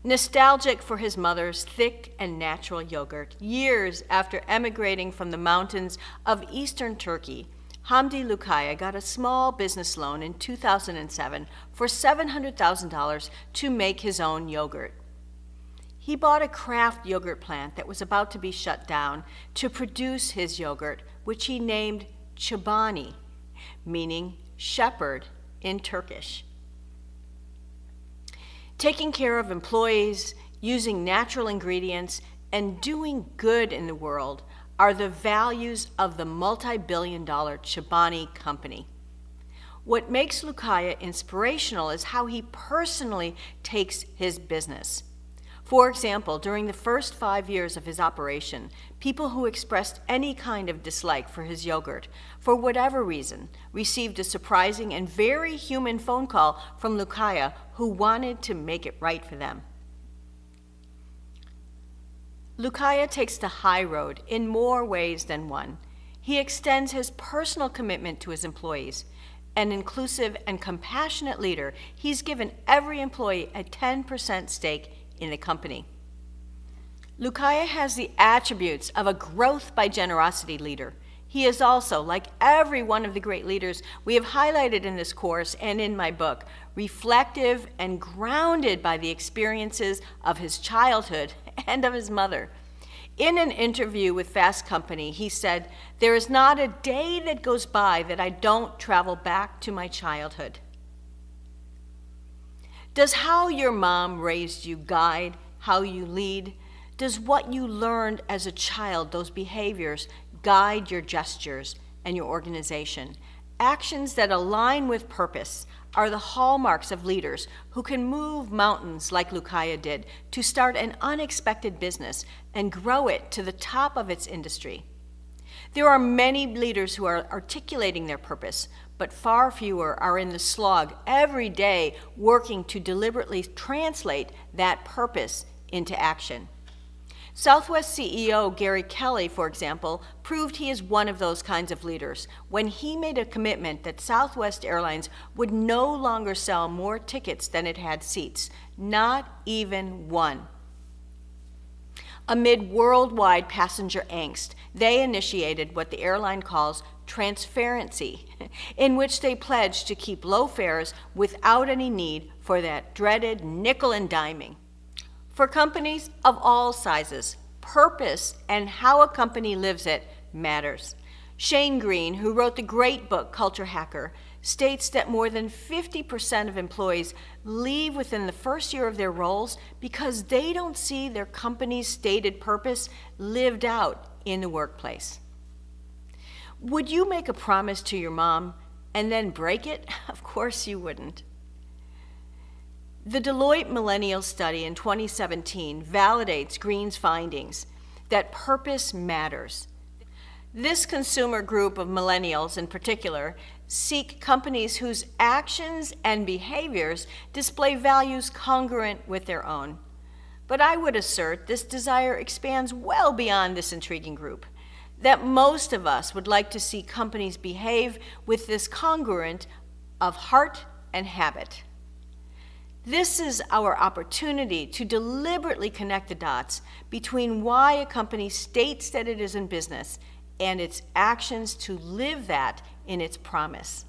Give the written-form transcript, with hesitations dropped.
Nostalgic for his mother's thick and natural yogurt, years after emigrating from the mountains of eastern Turkey, Hamdi Lukaya got a small business loan in 2007 for $700,000 to make his own yogurt. He bought a craft yogurt plant that was about to be shut down to produce his yogurt, which he named Chobani, meaning shepherd in Turkish. Taking care of employees, using natural ingredients, and doing good in the world are the values of the multi-billion-dollar Chobani company. What makes Lukaya inspirational is how he personally takes his business. For example, during the first 5 years of his operation, people who expressed any kind of dislike for his yogurt, for whatever reason, received a surprising and very human phone call from Lukaya, who wanted to make it right for them. Lukaya takes the high road in more ways than one. He extends his personal commitment to his employees. An inclusive and compassionate leader, he's given every employee a 10% stake in the company. Lukaya has the attributes of a growth by generosity leader. He is also, like every one of the great leaders we have highlighted in this course and in my book, reflective and grounded by the experiences of his childhood and of his mother. In an interview with Fast Company, he said, "There is not a day that goes by that I don't travel back to my childhood." Does how your mom raised you guide how you lead? Does what you learned as a child, those behaviors, guide your gestures and your organization? Actions that align with purpose are the hallmarks of leaders who can move mountains like Lukaya did to start an unexpected business and grow it to the top of its industry. There are many leaders who are articulating their purpose, but far fewer are in the slog every day working to deliberately translate that purpose into action. Southwest CEO Gary Kelly, for example, proved he is one of those kinds of leaders when he made a commitment that Southwest Airlines would no longer sell more tickets than it had seats, not even one. Amid worldwide passenger angst, they initiated what the airline calls transparency, in which they pledged to keep low fares without any need for that dreaded nickel and diming. For companies of all sizes, purpose and how a company lives it matters. Shane Green, who wrote the great book Culture Hacker, states that more than 50% of employees leave within the first year of their roles because they don't see their company's stated purpose lived out in the workplace. Would you make a promise to your mom and then break it? Of course you wouldn't. The Deloitte Millennial Study in 2017 validates Green's findings that purpose matters. This consumer group of millennials in particular seek companies whose actions and behaviors display values congruent with their own. But I would assert this desire expands well beyond this intriguing group, that most of us would like to see companies behave with this congruent of heart and habit. This is our opportunity to deliberately connect the dots between why a company states that it is in business and its actions to live that in its promise.